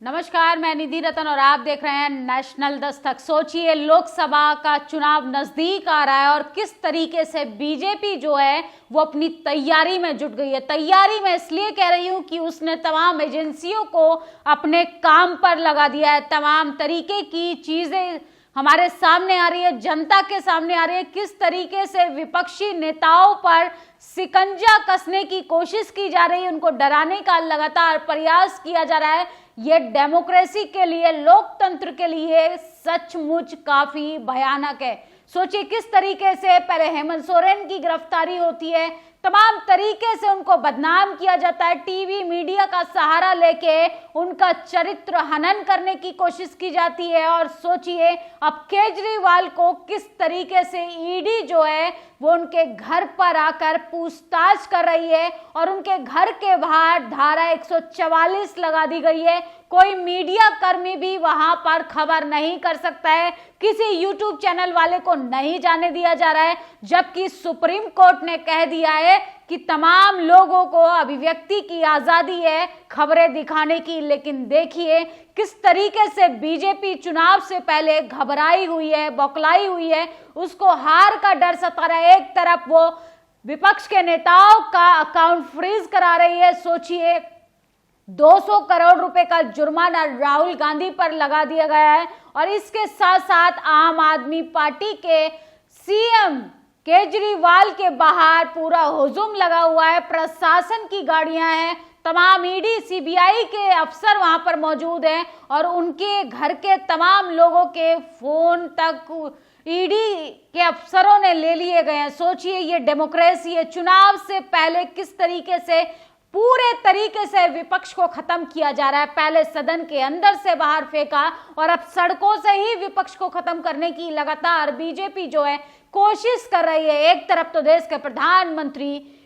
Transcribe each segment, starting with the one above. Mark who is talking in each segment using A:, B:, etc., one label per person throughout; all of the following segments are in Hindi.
A: नमस्कार, मैं निधि रतन और आप देख रहे हैं नेशनल दस्तक। सोचिए, लोकसभा का चुनाव नजदीक आ रहा है और किस तरीके से बीजेपी जो है वो अपनी तैयारी में जुट गई है। तैयारी में इसलिए कह रही हूं कि उसने तमाम एजेंसियों को अपने काम पर लगा दिया है। तमाम तरीके की चीजें हमारे सामने आ रही है, जनता के सामने आ रही है। किस तरीके से विपक्षी नेताओं पर शिकंजा कसने की कोशिश की जा रही है, उनको डराने का लगातार प्रयास किया जा रहा है। ये डेमोक्रेसी के लिए, लोकतंत्र के लिए सचमुच काफी भयानक है। सोचिए किस तरीके से पहले हेमंत सोरेन की गिरफ्तारी होती है, तमाम तरीके से उनको बदनाम किया जाता है, टीवी मीडिया का सहारा लेके उनका चरित्र हनन करने की कोशिश की जाती है। और सोचिए अब केजरीवाल को किस तरीके से ईडी जो है वो उनके घर पर आकर पूछताछ कर रही है और उनके घर के बाहर धारा 144 लगा दी गई है। कोई मीडिया कर्मी भी वहां पर खबर नहीं कर सकता है, किसी यूट्यूब चैनल वाले को नहीं जाने दिया जा रहा है, जबकि सुप्रीम कोर्ट ने कह दिया है कि तमाम लोगों को अभिव्यक्ति की आजादी है खबरें दिखाने की। लेकिन देखिए किस तरीके से बीजेपी चुनाव से पहले घबराई हुई है, बौखलाई हुई है, उसको हार का डर सता रहा है। एक तरफ वो विपक्ष के नेताओं का अकाउंट फ्रीज करा रही है। सोचिए 200 करोड़ रुपए का जुर्माना राहुल गांधी पर लगा दिया गया है और इसके साथ साथ आम आदमी पार्टी के सीएम केजरीवाल के बाहर पूरा हुजूम लगा हुआ है, प्रशासन की गाड़ियां हैं, तमाम ईडी सीबीआई के अफसर वहां पर मौजूद हैं और उनके घर के तमाम लोगों के फोन तक ईडी के अफसरों ने ले लिए गए हैं। सोचिए ये डेमोक्रेसी है। चुनाव से पहले किस तरीके से पूरे तरीके से विपक्ष को खत्म किया जा रहा है। पहले सदन के अंदर से बाहर फेंका और अब सड़कों से ही विपक्ष को खत्म करने की लगातार बीजेपी जो है कोशिश कर रही है। एक तरफ तो देश के प्रधानमंत्री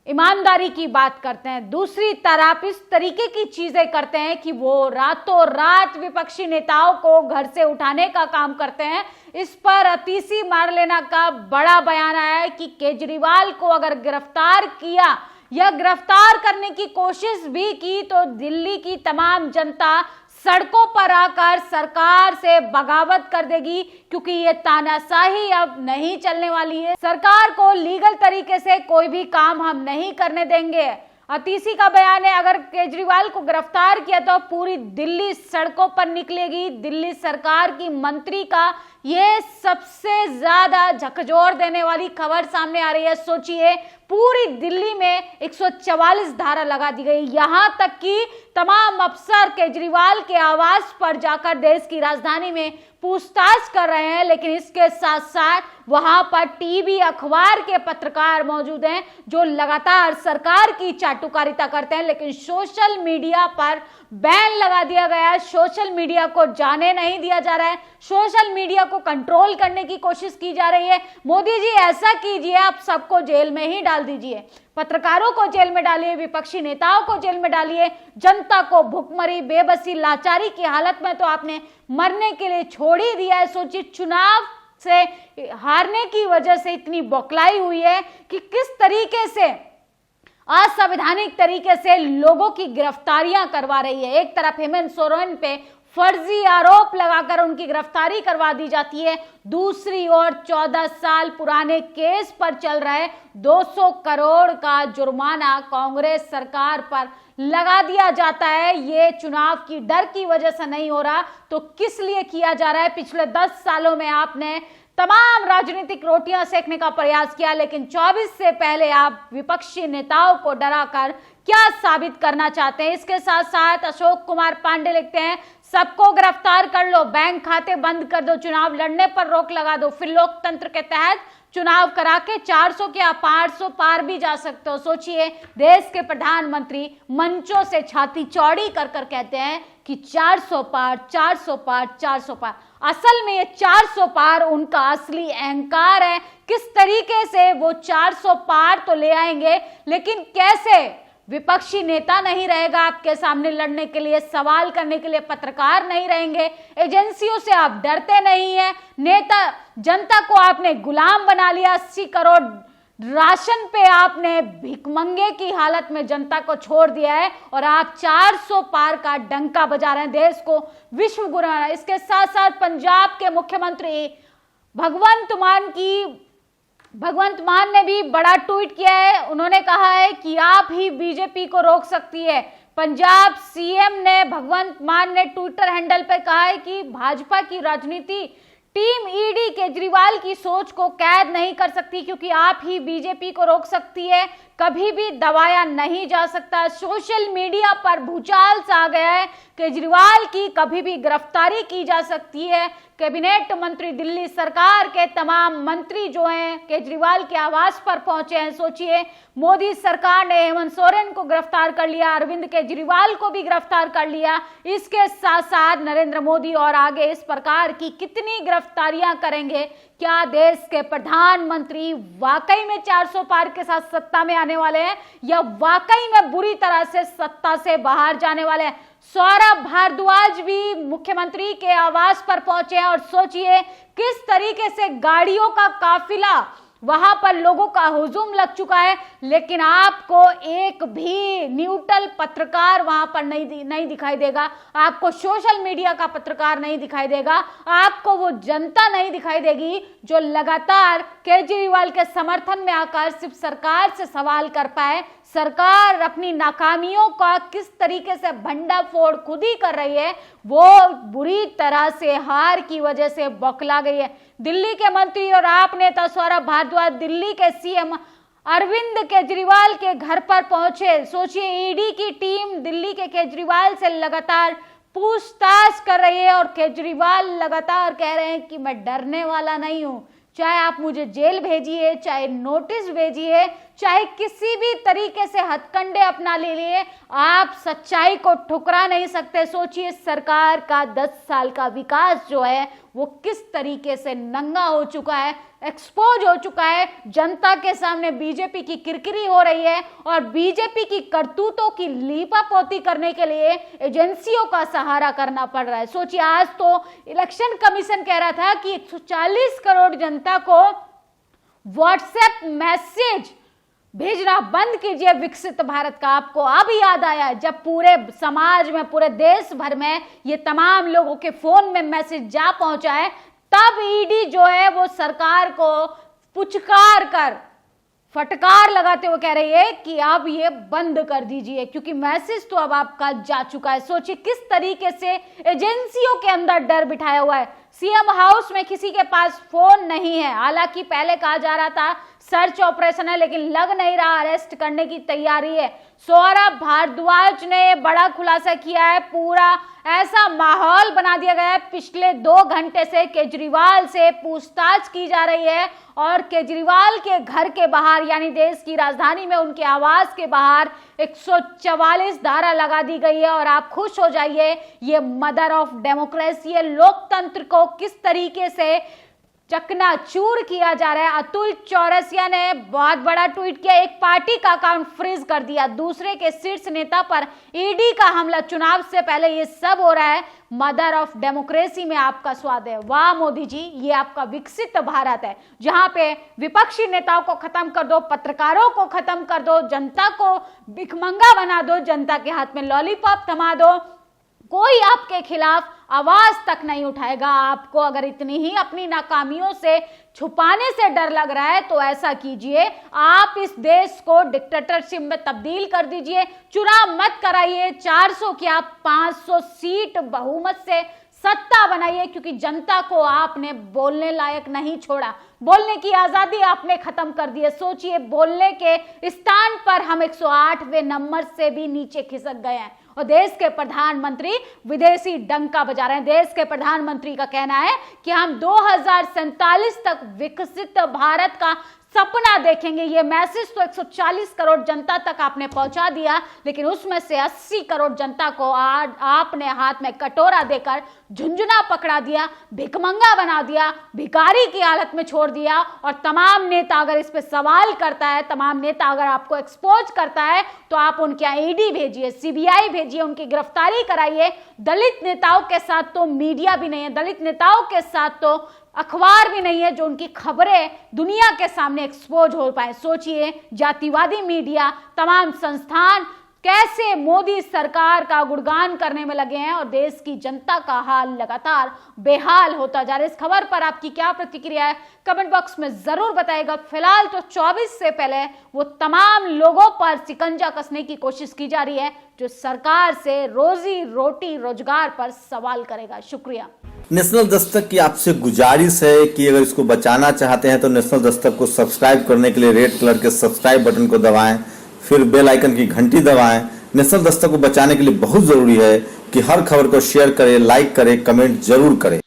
A: ईमानदारी की बात करते हैं, दूसरी तरफ इस तरीके की चीजें करते हैं कि वो रातों रात विपक्षी नेताओं को घर से उठाने का काम करते हैं। इस पर अतीसी मार लेना का बड़ा बयान आया है कि केजरीवाल को अगर गिरफ्तार किया या गिरफ्तार करने की कोशिश भी की तो दिल्ली की तमाम जनता सड़कों पर आकर सरकार से बगावत कर देगी, क्योंकि ये तानाशाही अब नहीं चलने वाली है। सरकार को लीगल तरीके से कोई भी काम हम नहीं करने देंगे। अतीसी का बयान है, अगर केजरीवाल को गिरफ्तार किया तो पूरी दिल्ली सड़कों पर निकलेगी। दिल्ली सरकार की मंत्री का ये सबसे ज्यादा झकझोर देने वाली खबर सामने आ रही है। सोचिए पूरी दिल्ली में 144 धारा लगा दी गई, यहां तक कि तमाम अफसर केजरीवाल के आवास पर जाकर देश की राजधानी में पूछताछ कर रहे हैं। लेकिन इसके साथ साथ वहां पर टीवी अखबार के पत्रकार मौजूद हैं जो लगातार सरकार की चाटुकारिता करते हैं। लेकिन सोशल मीडिया पर बैन लगा दिया गया है, सोशल मीडिया को जाने नहीं दिया जा रहा है, सोशल मीडिया को कंट्रोल करने की कोशिश की जा रही है। मोदी जी ऐसा कीजिए, आप सबको जेल में ही डाल दीजिए, पत्रकारों को जेल में डालिए, विपक्षी नेताओं को जेल में डालिए, जनता को भुखमरी, बेबसी, लाचारी की हालत में तो आपने मरने के लिए छोड़ ही दिया है। सोचिए चुनाव से हारने की वजह से इतनी बौखलाई हुई है कि किस तरीके से असंवैधानिक तरीके से लोगों की गिरफ्तारियां करवा रही है। एक तरफ हेमंत सोरेन पे फर्जी आरोप लगाकर उनकी गिरफ्तारी करवा दी जाती है, दूसरी ओर 14 साल पुराने केस पर चल रहे 200 करोड़ का जुर्माना कांग्रेस सरकार पर लगा दिया जाता है। ये चुनाव की डर की वजह से नहीं हो रहा तो किस लिए किया जा रहा है? पिछले 10 सालों में आपने तमाम राजनीतिक रोटियां सेकने का प्रयास किया, लेकिन 24 से पहले आप विपक्षी नेताओं को डराकर क्या साबित करना चाहते हैं? इसके साथ साथ अशोक कुमार पांडे लिखते हैं, सबको गिरफ्तार कर लो, बैंक खाते बंद कर दो, चुनाव लड़ने पर रोक लगा दो, फिर लोकतंत्र के तहत चुनाव करा के 400 के 500 पार भी जा सकते हो। सोचिए देश के प्रधानमंत्री मंचों से छाती चौड़ी कर कर कहते हैं कि 400 पार, 400 पार, 400 पार। असल में ये 400 पार उनका असली अहंकार है। किस तरीके से वो 400 पार तो ले आएंगे, लेकिन कैसे? विपक्षी नेता नहीं रहेगा आपके सामने लड़ने के लिए, सवाल करने के लिए पत्रकार नहीं रहेंगे, एजेंसियों से आप डरते नहीं हैं, नेता जनता को आपने गुलाम बना लिया। 80 करोड़ राशन पे आपने भिखमंगे की हालत में जनता को छोड़ दिया है और आप 400 पार का डंका बजा रहे हैं, देश को विश्व गुरु बना रहे हैं। इसके साथ साथ पंजाब के मुख्यमंत्री भगवंत मान ने भी बड़ा ट्वीट किया है। उन्होंने कहा है कि आप ही बीजेपी को रोक सकती है। पंजाब सीएम ने भगवंत मान ने ट्विटर हैंडल पे कहा है कि भाजपा की राजनीति टीम ईडी केजरीवाल की सोच को कैद नहीं कर सकती, क्योंकि आप ही बीजेपी को रोक सकती है, कभी भी दबाया नहीं जा सकता। सोशल मीडिया पर भूचाल सा आ गया है, केजरीवाल की कभी भी गिरफ्तारी की जा सकती है। कैबिनेट मंत्री, दिल्ली सरकार के तमाम मंत्री जो हैं केजरीवाल के आवास पर पहुंचे हैं। सोचिए, मोदी सरकार ने हेमंत सोरेन को गिरफ्तार कर लिया, अरविंद केजरीवाल को भी गिरफ्तार कर लिया। इसके साथ साथ नरेंद्र मोदी और आगे इस प्रकार की कितनी गिरफ्तारियां करेंगे? क्या देश के प्रधानमंत्री वाकई में 400 पार के साथ सत्ता में आने वाले हैं या वाकई में बुरी तरह से सत्ता से बाहर जाने वाले हैं? सौरभ भारद्वाज भी मुख्यमंत्री के आवास पर पहुंचे हैं और सोचिए किस तरीके से गाड़ियों का काफिला, वहां पर लोगों का हुजूम लग चुका है, लेकिन आपको एक भी न्यूट्रल पत्रकार वहां पर नहीं दिखाई देगा। आपको सोशल मीडिया का पत्रकार नहीं दिखाई देगा, आपको वो जनता नहीं दिखाई देगी जो लगातार केजरीवाल के समर्थन में आकर सिर्फ सरकार से सवाल कर पाए। सरकार अपनी नाकामियों का किस तरीके से भंडाफोड़ खुद ही कर रही है, वो बुरी तरह से हार की वजह से बौखला गई है। दिल्ली के मंत्री और आप नेता सौरभ भारद्वाज दिल्ली के सीएम अरविंद केजरीवाल के घर पर पहुंचे। सोचिए, ईडी की टीम दिल्ली के केजरीवाल से लगातार पूछताछ कर रही है और केजरीवाल लगातार कह रहे हैं कि मैं डरने वाला नहीं हूं, चाहे आप मुझे जेल भेजिए, चाहे नोटिस भेजिए, चाहे किसी भी तरीके से हथकंडे अपना ले लिए, आप सच्चाई को ठुकरा नहीं सकते। सोचिए, सरकार का 10 साल का विकास जो है वो किस तरीके से नंगा हो चुका है, एक्सपोज हो चुका है। जनता के सामने बीजेपी की किरकिरी हो रही है और बीजेपी की करतूतों की लीपापोती करने के लिए एजेंसियों का सहारा करना पड़ रहा है। सोचिए, आज तो इलेक्शन कमीशन कह रहा था कि 140 करोड़ जनता को व्हाट्सएप मैसेज भेजना बंद कीजिए विकसित भारत का। आपको अब याद आया जब पूरे समाज में, पूरे देश भर में ये तमाम लोगों के फोन में मैसेज जा पहुंचा है, तब ईडी जो है वो सरकार को पुचकार कर, फटकार लगाते हुए कह रही है कि अब ये बंद कर दीजिए, क्योंकि मैसेज तो अब आपका जा चुका है। सोचिए किस तरीके से एजेंसियों के अंदर डर बिठाया हुआ है। सीएम हाउस में किसी के पास फोन नहीं है, हालांकि पहले कहा जा रहा था सर्च ऑपरेशन है, लेकिन लग नहीं रहा अरेस्ट करने की तैयारी है। सौरभ भारद्वाज ने बड़ा खुलासा किया है, पूरा ऐसा माहौल बना दिया गया है। पिछले 2 घंटे से केजरीवाल से पूछताछ की जा रही है और केजरीवाल के घर के बाहर, यानी देश की राजधानी में उनके आवास के बाहर 144 धारा लगा दी गई है। और आप खुश हो जाइए, ये मदर ऑफ डेमोक्रेसी है। लोकतंत्र को किस तरीके से चकनाचूर किया जा रहा है। अतुल चौरसिया ने बहुत बड़ा ट्वीट किया, एक पार्टी का अकाउंट फ्रीज कर दिया, दूसरे के शीर्ष नेता पर ईडी का हमला। चुनाव से पहले ये सब हो रहा है। मदर ऑफ डेमोक्रेसी में आपका स्वाद है। वाह मोदी जी, ये आपका विकसित भारत है जहां पे विपक्षी नेताओं को खत्म कर दो, पत्रकारों को खत्म कर दो, जनता को भिखमंगा बना दो, जनता के हाथ में लॉलीपॉप थमा दो, कोई आपके खिलाफ आवाज तक नहीं उठाएगा। आपको अगर इतनी ही अपनी नाकामियों से छुपाने से डर लग रहा है तो ऐसा कीजिए, आप इस देश को डिक्टेटरशिप में तब्दील कर दीजिए, चुनाव मत कराइए, 400 की आप 500 सीट बहुमत से सत्ता बनाइए, क्योंकि जनता को आपने बोलने लायक नहीं छोड़ा, बोलने की आजादी आपने खत्म कर दी है। सोचिए, बोलने के स्थान पर हम 108वें नंबर से भी नीचे खिसक गए हैं और देश के प्रधानमंत्री विदेशी डंका बजा रहे हैं। देश के प्रधानमंत्री का कहना है कि हम 2047 तक विकसित भारत का सपना देखेंगे। ये मैसेज तो 140 करोड़ जनता तक आपने पहुंचा दिया, लेकिन उसमें से 80 करोड़ जनता को आपने हाथ में कटोरा देकर झुंझुना पकड़ा दिया, भिखमंगा बना दिया, भिखारी की हालत में छोड़ दिया। और तमाम नेता अगर इस पे सवाल करता है, तमाम नेता अगर आपको एक्सपोज करता है, तो आप उनके यहाँ ईडी भेजिए, सीबीआई भेजिए, उनकी गिरफ्तारी कराइए। दलित नेताओं के साथ तो मीडिया भी नहीं है, दलित नेताओं के साथ तो अखबार भी नहीं है जो उनकी खबरें दुनिया के सामने एक्सपोज हो पाए। सोचिए, जातिवादी मीडिया, तमाम संस्थान कैसे मोदी सरकार का गुणगान करने में लगे हैं और देश की जनता का हाल लगातार बेहाल होता जा रहा है। इस खबर पर आपकी क्या प्रतिक्रिया है, कमेंट बॉक्स में जरूर बताइएगा। फिलहाल तो 24 से पहले वो तमाम लोगों पर शिकंजा कसने की कोशिश की जा रही है जो सरकार से रोजी रोटी रोजगार पर सवाल करेगा। शुक्रिया।
B: नेशनल दस्तक की आपसे गुजारिश है कि अगर इसको बचाना चाहते हैं तो नेशनल दस्तक को सब्सक्राइब करने के लिए रेड कलर के सब्सक्राइब बटन को दबाएं, फिर बेल आइकन की घंटी दबाएं। नेशनल दस्तक को बचाने के लिए बहुत जरूरी है कि हर खबर को शेयर करें, लाइक करें, कमेंट जरूर करें।